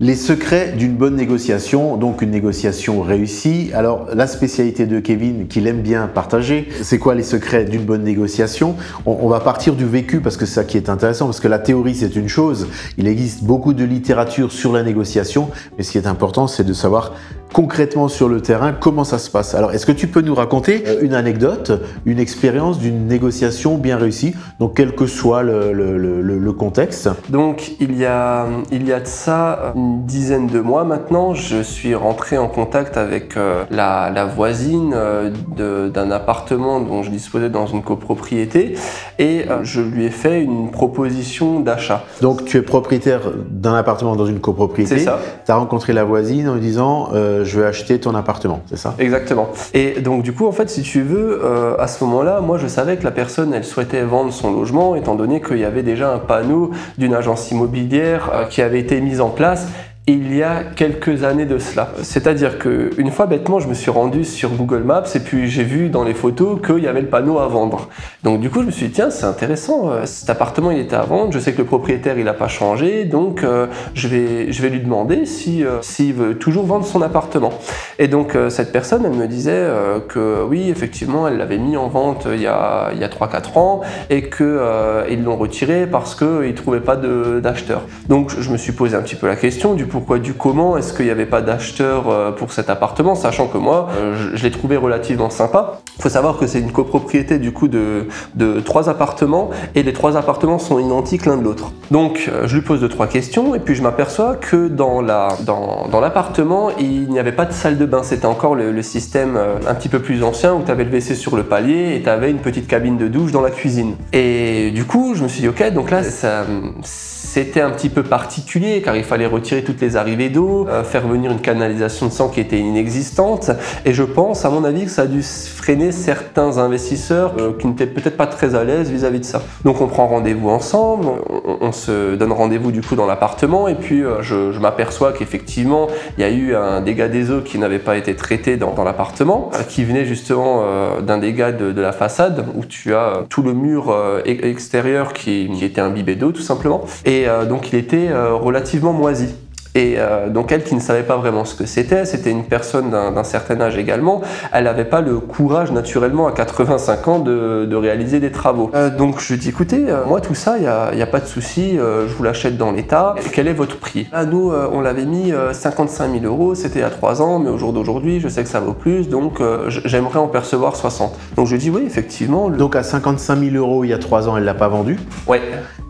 Les secrets d'une bonne négociation, donc une négociation réussie. Alors la spécialité de Kevin qu'il aime bien partager, c'est quoi les secrets d'une bonne négociation? On va partir du vécu parce que c'est ça qui est intéressant, parce que la théorie c'est une chose, il existe beaucoup de littérature sur la négociation, mais ce qui est important c'est de savoir concrètement sur le terrain comment ça se passe. Alors est-ce que tu peux nous raconter une anecdote, une expérience d'une négociation bien réussie, donc quel que soit le contexte? Donc il y a de ça une dizaine de mois maintenant, je suis rentré en contact avec la voisine d'un appartement dont je disposais dans une copropriété et je lui ai fait une proposition d'achat. Donc tu es propriétaire d'un appartement dans une copropriété. C'est ça. Tu as rencontré la voisine en lui disant je vais acheter ton appartement, c'est ça? Exactement. Et donc du coup en fait si tu veux, à ce moment-là, moi je savais que la personne elle souhaitait vendre son logement étant donné qu'il y avait déjà un panneau d'une agence immobilière qui avait été mise en place il y a quelques années de cela. C'est-à-dire qu'une fois bêtement, je me suis rendu sur Google Maps et puis j'ai vu dans les photos qu'il y avait le panneau à vendre. Donc du coup, je me suis dit, tiens, c'est intéressant, cet appartement il était à vendre, je sais que le propriétaire il n'a pas changé, donc je vais lui demander s'il veut toujours vendre son appartement. Et donc cette personne, elle me disait que oui, effectivement, elle l'avait mis en vente il y a 3-4 ans et qu'ils l'ont retiré parce qu'ils ne trouvaient pas d'acheteur. Donc je me suis posé un petit peu la question du pourquoi du comment, est-ce qu'il n'y avait pas d'acheteur pour cet appartement, sachant que moi, je l'ai trouvé relativement sympa. Il faut savoir que c'est une copropriété du coup de 3 appartements et les 3 appartements sont identiques l'un de l'autre. Donc je lui pose 2-3 questions et puis je m'aperçois que dans l'appartement, il n'y avait pas de salle de bain. C'était encore le système un petit peu plus ancien où tu avais le WC sur le palier et tu avais une petite cabine de douche dans la cuisine. Et du coup, je me suis dit ok, donc là, c'était un petit peu particulier car il fallait retirer toutes les arrivées d'eau, faire venir une canalisation de sang qui était inexistante et je pense, à mon avis, que ça a dû freiner certains investisseurs qui n'étaient peut-être pas très à l'aise vis-à-vis de ça. Donc on prend rendez-vous ensemble, on se donne rendez-vous du coup dans l'appartement et puis je m'aperçois qu'effectivement il y a eu un dégât des eaux qui n'avait pas été traité dans l'appartement, qui venait justement d'un dégât de la façade où tu as tout le mur extérieur qui était imbibé d'eau tout simplement. Et donc il était relativement moisi. Et donc elle qui ne savait pas vraiment ce que c'était une personne d'un certain âge également, elle n'avait pas le courage naturellement à 85 ans de réaliser des travaux. Donc je lui dis écoutez, moi tout ça, il n'y a pas de souci, je vous l'achète dans l'état, quel est votre prix? Là nous on l'avait mis 55 000 €, c'était il y a 3 ans, mais au jour d'aujourd'hui je sais que ça vaut plus, donc j'aimerais en percevoir 60. Donc je lui dis oui effectivement. Donc à 55 000 € il y a 3 ans elle ne l'a pas vendu? Ouais.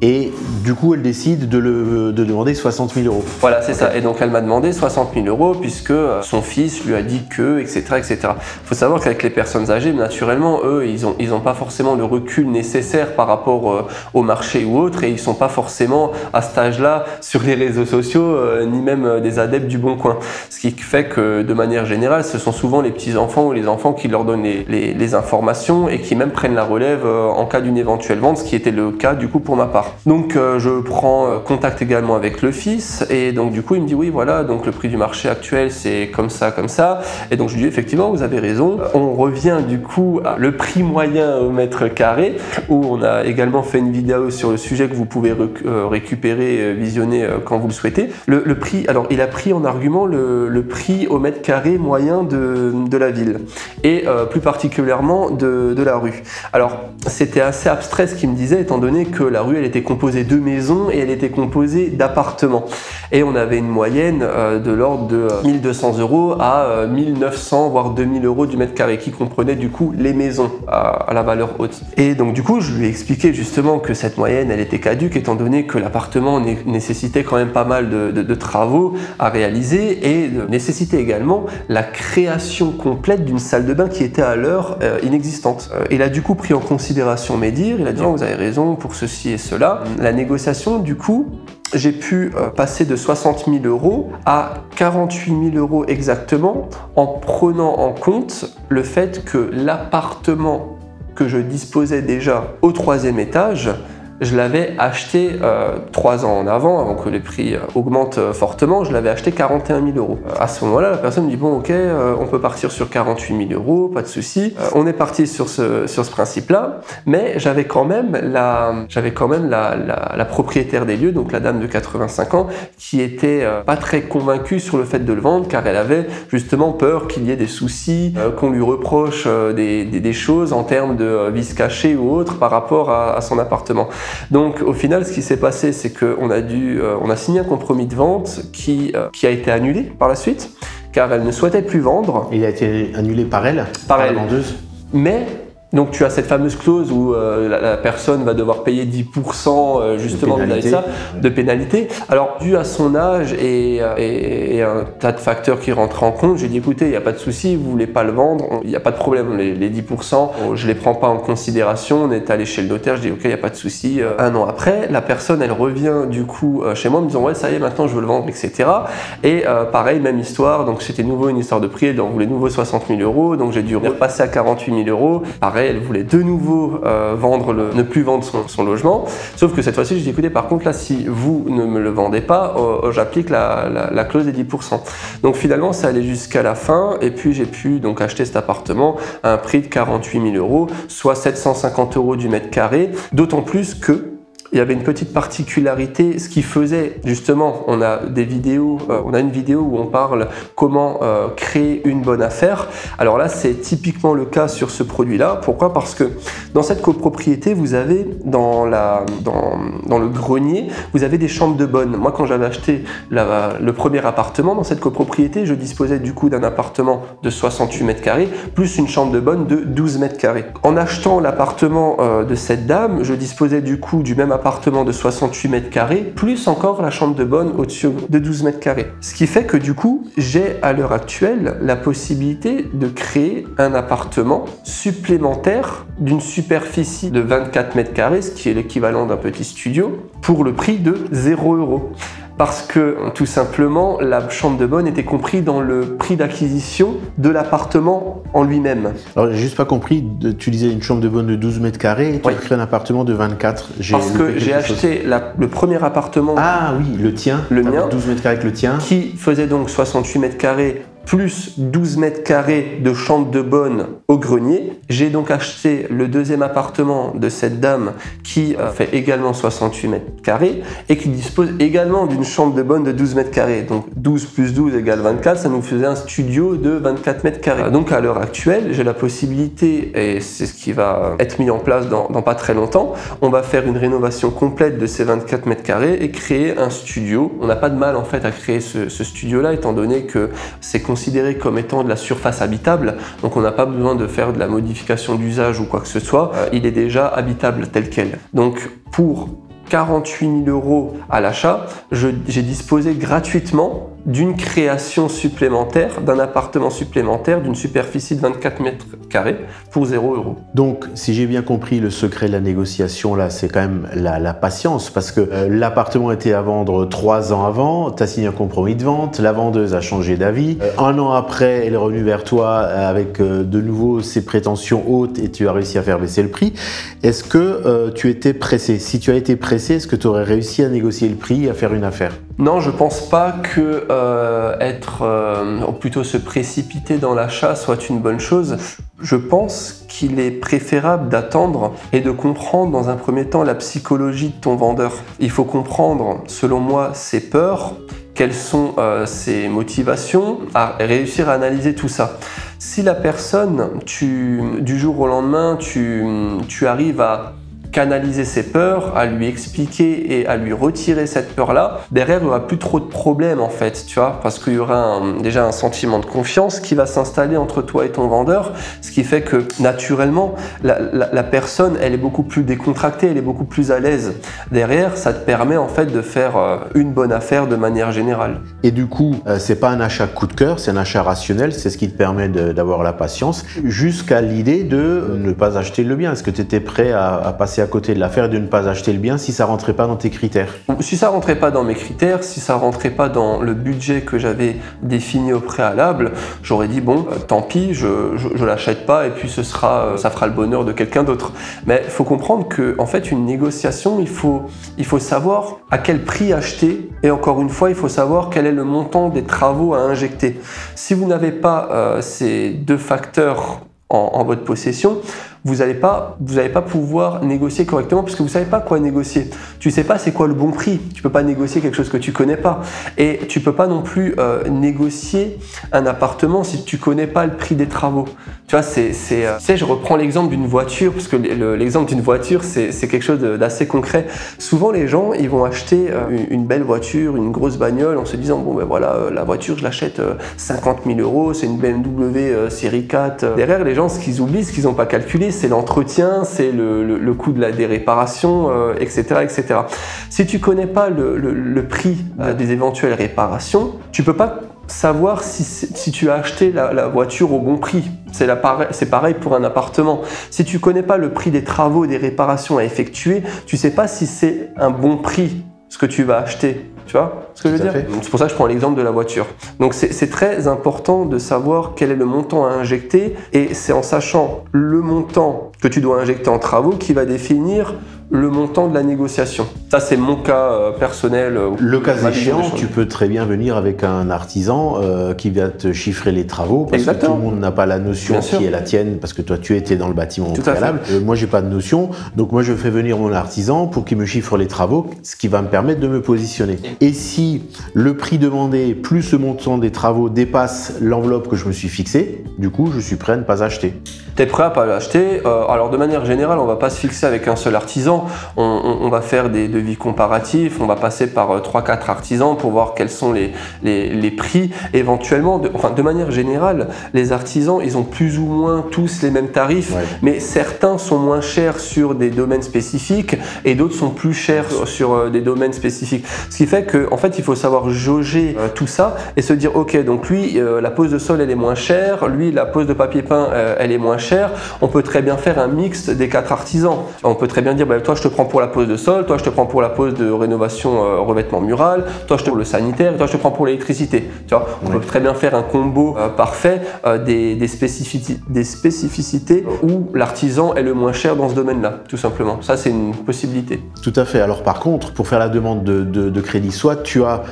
Et du coup elle décide de demander 60 000 €. Voilà, c'est ça. Et donc elle m'a demandé 60 000 € puisque son fils lui a dit que, etc., etc. Il faut savoir qu'avec les personnes âgées, naturellement, eux, ils ont pas forcément le recul nécessaire par rapport au marché ou autre, et ils sont pas forcément à cet âge-là sur les réseaux sociaux, ni même des adeptes du bon coin. Ce qui fait que, de manière générale, ce sont souvent les petits-enfants ou les enfants qui leur donnent les informations et qui même prennent la relève en cas d'une éventuelle vente, ce qui était le cas du coup pour ma part. Donc je prends contact également avec le fils et donc du coup il me dit oui voilà, donc le prix du marché actuel c'est comme ça, et donc je lui dis effectivement vous avez raison. On revient du coup à le prix moyen au mètre carré où on a également fait une vidéo sur le sujet que vous pouvez récupérer, visionner quand vous le souhaitez. Le prix, alors il a pris en argument le prix au mètre carré moyen de la ville et plus particulièrement de la rue. Alors c'était assez abstrait ce qu'il me disait étant donné que la rue elle était composée de maisons et elle était composée d'appartements. Et on avait une moyenne de l'ordre de 1 200 € à 1 900 voire 2 000 € du mètre carré qui comprenait du coup les maisons à la valeur haute. Et donc du coup je lui ai expliqué justement que cette moyenne elle était caduque étant donné que l'appartement nécessitait quand même pas mal de travaux à réaliser et nécessitait également la création complète d'une salle de bain qui était à l'heure inexistante. Il a du coup pris en considération mes dires, il a dit oh, vous avez raison pour ceci et cela. La négociation du coup j'ai pu passer de 60 000 € à 48 000 € exactement en prenant en compte le fait que l'appartement que je disposais déjà au 3e étage je l'avais acheté 3 ans en avant que les prix augmentent fortement, je l'avais acheté 41 000 €. À ce moment-là, la personne me dit bon ok, on peut partir sur 48 000 €, pas de souci. On est parti sur ce principe-là, mais j'avais quand même la propriétaire des lieux, donc la dame de 85 ans, qui était pas très convaincue sur le fait de le vendre, car elle avait justement peur qu'il y ait des soucis, qu'on lui reproche des choses en termes de vices cachés ou autres par rapport à son appartement. Donc au final, ce qui s'est passé, c'est qu'on a signé un compromis de vente qui a été annulé par la suite, car elle ne souhaitait plus vendre. Il a été annulé par elle, par la vendeuse. Mais donc tu as cette fameuse clause où la personne va devoir payer 10% justement de pénalité. Alors dû à son âge et un tas de facteurs qui rentrent en compte, j'ai dit écoutez, il n'y a pas de souci, vous voulez pas le vendre, il n'y a pas de problème, les 10%, je les prends pas en considération. On est allé chez le notaire, je dis ok, il n'y a pas de souci. Un an après, la personne elle revient du coup chez moi en me disant ouais ça y est, maintenant je veux le vendre, etc. Et pareil, même histoire, donc c'était nouveau une histoire de prix, elle en voulait nouveau 60 000 €, donc j'ai dû repasser à 48 000 €. Pareil, elle voulait de nouveau ne plus vendre son logement, sauf que cette fois-ci je dis écoutez, par contre là si vous ne me le vendez pas, j'applique la clause des 10%. Donc finalement ça allait jusqu'à la fin, et puis j'ai pu donc acheter cet appartement à un prix de 48 000 €, soit 750 € du mètre carré, d'autant plus que il y avait une petite particularité, ce qui faisait justement, on a une vidéo où on parle comment créer une bonne affaire. Alors là, c'est typiquement le cas sur ce produit-là. Pourquoi? Parce que dans cette copropriété, vous avez dans le grenier, vous avez des chambres de bonne. Moi, quand j'avais acheté le premier appartement dans cette copropriété, je disposais du coup d'un appartement de 68 mètres carrés plus une chambre de bonne de 12 mètres carrés. En achetant l'appartement de cette dame, je disposais du coup du même appartement de 68 mètres carrés, plus encore la chambre de bonne au-dessus de 12 mètres carrés. Ce qui fait que du coup, j'ai à l'heure actuelle la possibilité de créer un appartement supplémentaire d'une superficie de 24 mètres carrés, ce qui est l'équivalent d'un petit studio, pour le prix de 0 €. Parce que tout simplement, la chambre de bonne était comprise dans le prix d'acquisition de l'appartement en lui-même. Alors, j'ai juste pas compris, tu disais une chambre de bonne de 12 mètres carrés et tu as créé un appartement de 24. Parce que j'ai acheté le premier appartement. Ah oui, le tien. Le mien. 12 mètres carrés avec le tien. Qui faisait donc 68 mètres carrés plus 12 mètres carrés de chambre de bonne au grenier. J'ai donc acheté le deuxième appartement de cette dame qui fait également 68 mètres carrés et qui dispose également d'une chambre de bonne de 12 mètres carrés. Donc 12 plus 12 égale 24, ça nous faisait un studio de 24 mètres carrés. Donc à l'heure actuelle, j'ai la possibilité, et c'est ce qui va être mis en place dans pas très longtemps, on va faire une rénovation complète de ces 24 mètres carrés et créer un studio. On n'a pas de mal en fait à créer ce studio-là, étant donné que c'est considéré comme étant de la surface habitable, donc on n'a pas besoin de faire de la modification d'usage ou quoi que ce soit, il est déjà habitable tel quel. Donc pour 48 000 € à l'achat, j'ai disposé gratuitement d'une création supplémentaire, d'un appartement supplémentaire d'une superficie de 24 mètres carrés pour 0 €. Donc, si j'ai bien compris, le secret de la négociation, là, c'est quand même la patience, parce que l'appartement était à vendre 3 ans avant, tu as signé un compromis de vente, la vendeuse a changé d'avis, 1 an après, elle est revenue vers toi avec de nouveau ses prétentions hautes et tu as réussi à faire baisser le prix. Est-ce que tu étais pressé? Si tu as été pressé, est-ce que tu aurais réussi à négocier le prix et à faire une affaire? Non, je pense pas que ou plutôt se précipiter dans l'achat soit une bonne chose. Je pense qu'il est préférable d'attendre et de comprendre dans un premier temps la psychologie de ton vendeur. Il faut comprendre, selon moi, ses peurs, quelles sont ses motivations, à réussir à analyser tout ça. Si la personne, du jour au lendemain, tu arrives à canaliser ses peurs, à lui expliquer et à lui retirer cette peur-là, derrière, il n'y aura plus trop de problèmes en fait, tu vois, parce qu'il y aura déjà un sentiment de confiance qui va s'installer entre toi et ton vendeur, ce qui fait que naturellement, la personne, elle est beaucoup plus décontractée, elle est beaucoup plus à l'aise. Derrière, ça te permet en fait de faire une bonne affaire de manière générale. Et du coup, c'est pas un achat coup de cœur, c'est un achat rationnel, c'est ce qui te permet d'avoir la patience, jusqu'à l'idée de ne pas acheter le bien. Est-ce que tu étais prêt à passer passer à côté de l'affaire et de ne pas acheter le bien si ça rentrait pas dans tes critères? Si ça rentrait pas dans mes critères, si ça rentrait pas dans le budget que j'avais défini au préalable, j'aurais dit bon, tant pis, je l'achète pas et puis ça fera le bonheur de quelqu'un d'autre. Mais il faut comprendre que en fait une négociation, il faut savoir à quel prix acheter et encore une fois, il faut savoir quel est le montant des travaux à injecter. Si vous n'avez pas ces deux facteurs en votre possession, vous n'allez pas pouvoir négocier correctement parce que vous ne savez pas quoi négocier. Tu ne sais pas c'est quoi le bon prix. Tu ne peux pas négocier quelque chose que tu ne connais pas. Et tu ne peux pas non plus négocier un appartement si tu ne connais pas le prix des travaux. Tu vois, je reprends l'exemple d'une voiture parce que l'exemple d'une voiture, c'est quelque chose d'assez concret. Souvent, les gens, ils vont acheter une belle voiture, une grosse bagnole en se disant, bon ben voilà, la voiture, je l'achète 50 000 €, c'est une BMW série 4. Derrière, les gens, ce qu'ils oublient, ce qu'ils n'ont pas calculé, c'est l'entretien, c'est le coût des réparations, etc., etc. Si tu connais pas le prix des éventuelles réparations, tu peux pas savoir si tu as acheté la voiture au bon prix. C'est pareil pour un appartement. Si tu connais pas le prix des travaux, des réparations à effectuer, tu sais pas si c'est un bon prix ce que tu vas acheter. Tu vois ce que je veux dire? C'est pour ça que je prends l'exemple de la voiture. Donc c'est très important de savoir quel est le montant à injecter et c'est en sachant le montant que tu dois injecter en travaux qui va définir le montant de la négociation. Ça, c'est mon cas personnel. Le cas échéant, tu peux très bien venir avec un artisan qui va te chiffrer les travaux parce Exactement. que tout le monde n'a pas la notion qui est la tienne parce que toi, tu étais dans le bâtiment au préalable. Moi, j'ai pas de notion. Donc, moi, je fais venir mon artisan pour qu'il me chiffre les travaux, ce qui va me permettre de me positionner. Et si le prix demandé plus le montant des travaux dépasse l'enveloppe que je me suis fixée, du coup, je suis prêt à ne pas acheter. Tu es prêt à pas l'acheter. Alors, de manière générale, on va pas se fixer avec un seul artisan. On va faire des devis comparatifs, on va passer par 3-4 artisans pour voir quels sont les prix. Éventuellement, de manière générale, les artisans, ils ont plus ou moins tous les mêmes tarifs, mais certains sont moins chers sur des domaines spécifiques et d'autres sont plus chers sur des domaines spécifiques. Ce qui fait qu'en fait, il faut savoir jauger tout ça et se dire, ok, donc lui, la pose de sol, elle est moins chère, lui, la pose de papier peint, elle est moins chère. On peut très bien faire un mixte des 4 artisans. On peut très bien dire, toi je te prends pour la pose de sol, toi je te prends pour la pose de rénovation revêtement mural, toi je te prends pour le sanitaire, et toi je te prends pour l'électricité. Tu vois, on peut très bien faire un combo parfait des spécificités où l'artisan est le moins cher dans ce domaine-là, tout simplement. Ça, c'est une possibilité. Tout à fait. Alors par contre, pour faire la demande de crédit, soit tu as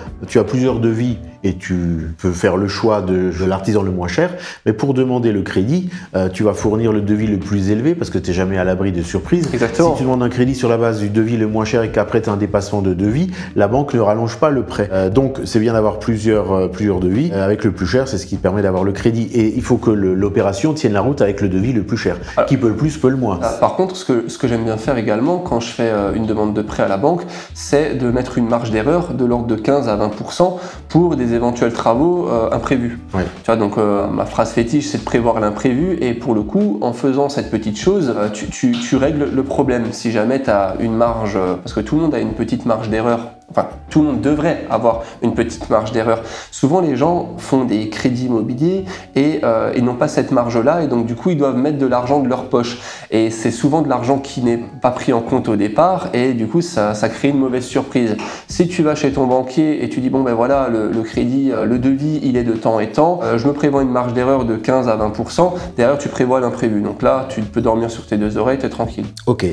plusieurs devis et tu peux faire le choix de l'artisan le moins cher, mais pour demander le crédit, tu vas fournir le devis le plus élevé parce que tu n'es jamais à l'abri de surprises. Exactement. Si tu demandes un crédit sur la base du devis le moins cher et qu'après tu as un dépassement de devis, la banque ne rallonge pas le prêt. Donc c'est bien d'avoir plusieurs devis. Avec le plus cher, c'est ce qui permet d'avoir le crédit. Et il faut que l'opération tienne la route avec le devis le plus cher. Alors, qui peut le plus, peut le moins. Par contre, ce que j'aime bien faire également quand je fais une demande de prêt à la banque, c'est de mettre une marge d'erreur de l'ordre de 15 à 20% pour des éventuels travaux imprévus. Tu vois, donc ma phrase fétiche, c'est de prévoir l'imprévu et pour le coup, en faisant cette petite chose, tu règles le problème. Si jamais tu as une marge, parce que tout le monde a une petite marge d'erreur, enfin tout le monde devrait avoir une petite marge d'erreur. Souvent les gens font des crédits immobiliers et ils n'ont pas cette marge-là et donc du coup ils doivent mettre de l'argent de leur poche. Et c'est souvent de l'argent qui n'est pas pris en compte au départ et du coup ça crée une mauvaise surprise. Si tu vas chez ton banquier et tu dis bon ben voilà le crédit, le devis il est de temps et temps, je me prévois une marge d'erreur de 15 à 20%, derrière tu prévois l'imprévu. Donc là tu peux dormir sur tes deux oreilles, tu es tranquille. Ok,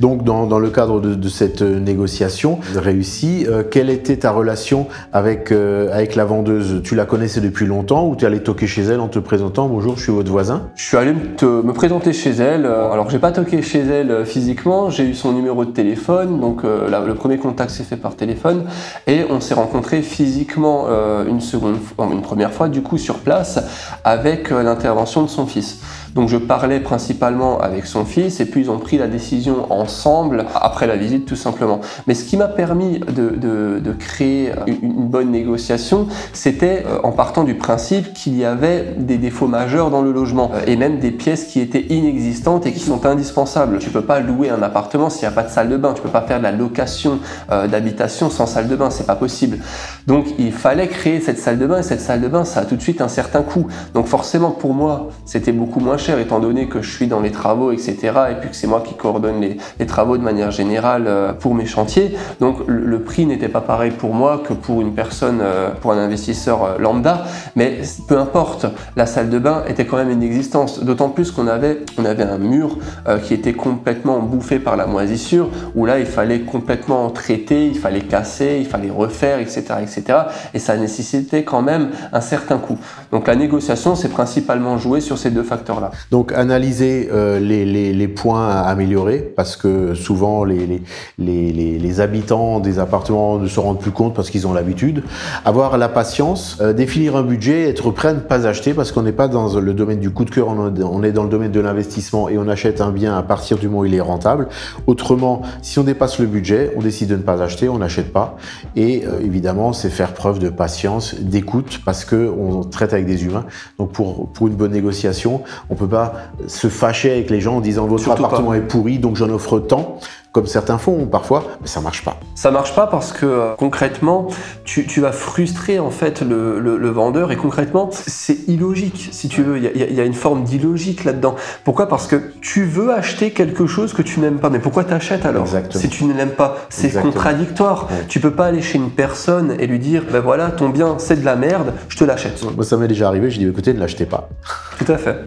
donc dans le cadre de cette négociation réussie, quelle était ta relation avec la vendeuse? Tu la connaissais depuis longtemps ou tu es allé toquer chez elle en te présentant « Bonjour, je suis votre voisin ». Je suis allé me présenter chez elle. Alors, j'ai pas toqué chez elle physiquement, j'ai eu son numéro de téléphone, donc le premier contact s'est fait par téléphone et on s'est rencontrés physiquement une première fois, du coup, sur place avec l'intervention de son fils. Donc je parlais principalement avec son fils et puis ils ont pris la décision ensemble après la visite tout simplement. Mais ce qui m'a permis de créer une bonne négociation, c'était en partant du principe qu'il y avait des défauts majeurs dans le logement et même des pièces qui étaient inexistantes et qui sont indispensables. Tu peux pas louer un appartement s'il n'y a pas de salle de bain, tu peux pas faire de la location d'habitation sans salle de bain, c'est pas possible. Donc il fallait créer cette salle de bain et cette salle de bain ça a tout de suite un certain coût. Donc forcément pour moi c'était beaucoup moins cher cher étant donné que je suis dans les travaux, etc. Et puis que c'est moi qui coordonne les travaux de manière générale pour mes chantiers. Donc le prix n'était pas pareil pour moi que pour une personne, pour un investisseur lambda. Mais peu importe, la salle de bain était quand même une existence. D'autant plus qu'on avait un mur qui était complètement bouffé par la moisissure, où là il fallait complètement traiter, il fallait casser, il fallait refaire, etc., etc. Et ça nécessitait quand même un certain coût. Donc la négociation, c'est principalement jouer sur ces deux facteurs-là. Donc analyser les points à améliorer, parce que souvent les habitants des appartements ne se rendent plus compte parce qu'ils ont l'habitude. Avoir la patience, définir un budget, être prêt à ne pas acheter, parce qu'on n'est pas dans le domaine du coup de cœur, on est dans le domaine de l'investissement et on achète un bien à partir du moment où il est rentable. Autrement, si on dépasse le budget, on décide de ne pas acheter, on n'achète pas. Et évidemment, c'est faire preuve de patience, d'écoute, parce qu'on traite avec des humains. Donc pour une bonne négociation, on ne peut pas se fâcher avec les gens en disant votre appartement est pourri, donc j'en offre tant, comme certains font parfois, mais ça marche pas. Ça marche pas parce que concrètement, tu vas frustrer en fait le vendeur, et concrètement, c'est illogique si tu veux. Il y a une forme d'illogique là-dedans. Pourquoi? Parce que tu veux acheter quelque chose que tu n'aimes pas. Mais pourquoi t'achètes alors? Exactement. Si tu ne l'aimes pas? C'est contradictoire. Ouais. Tu peux pas aller chez une personne et lui dire ben voilà, ton bien c'est de la merde, je te l'achète. Moi ça m'est déjà arrivé, j'ai dit écoutez, ne l'achetez pas. Tout à fait.